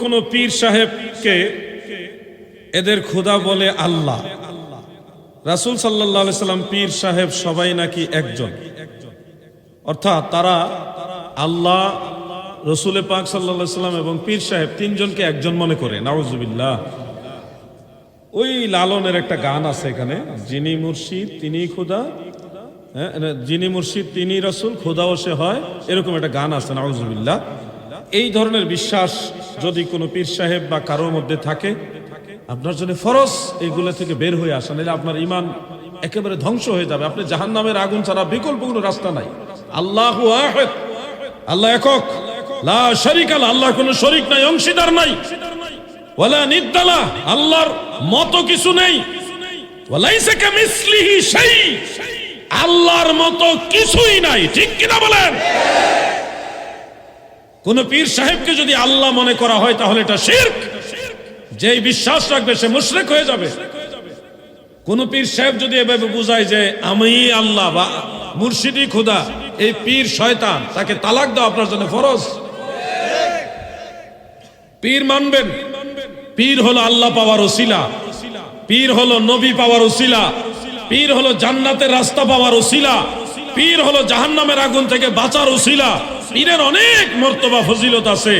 কোন পীর সাহেবকে এদের খোদা বলে আল্লাহ। রাসূল সাল্লাল্লাহু আলাইহি সাল্লাম পীর সাহেব সবাই নাকি একজন, অর্থাৎ তারা আল্লাহ, রসুল পাক সাল্লাল্লাহু আলাইহি সাল্লাম এবং পীর সাহেব তিনজনকে একজন মনে করে। নাউজুবিল্লাহ। ওই লালনের একটা গান আছে এখানে, যিনি মুর্শিদ তিনি খোদা, যিনি মুর্শিদ তিনি রসুল, খোদাও সে হয়, এরকম একটা গান আছে। নাউজুবিল্লাহ। এই ধরনের বিশ্বাস যদি কোনো পীর সাহেব বা কারোর মধ্যে থাকে, আপনার জন্য ফরজ এইগুলো থেকে বের হয়ে আসা, নাহলে আপনার ঈমান একেবারে ধ্বংস হয়ে যাবে। আপনি জাহান্নামের আগুন ছাড়া বিকল্প কোনো রাস্তা নাই। আল্লাহু আহাদ, আল্লাহ একক, লা শারীকা লাহু, আল্লাহর কোনো শরীক নাই, অংশীদার নাই। ওয়ালা নিদ্দালা, আল্লাহর মতো কিছু নেই। ওয়ালাইসা কামিসলিহি শাই, আল্লাহর মতো কিছুই নাই। ঠিক কিনা বলেন? কোন পীর সাহেবকে যদি আল্লাহ মনে করা হয় তাহলে এটা শিরক। যেই বিশ্বাস রাখবে সে মুশরিক হয়ে যাবে। কোন পীর সাহেব যদি এভাবে বুঝায় যে আমি আল্লাহ বা মুর্শিদি খোদা, এই পীর শয়তান, তাকে তালাক দাও আপনার জন্য ফরজ। পীর মানবেন, পীর হলো আল্লাহ পাওয়ার ওসিলা, পীর হলো নবী পাওয়ার ওসিলা, পীর হলো জান্নাতের রাস্তা পাওয়ার ওসিলা, পীর হলো জাহান্নামের আগুন থেকে বাঁচার ওসিলা। পীরের অনেক মর্তবা ফজিলত আছে।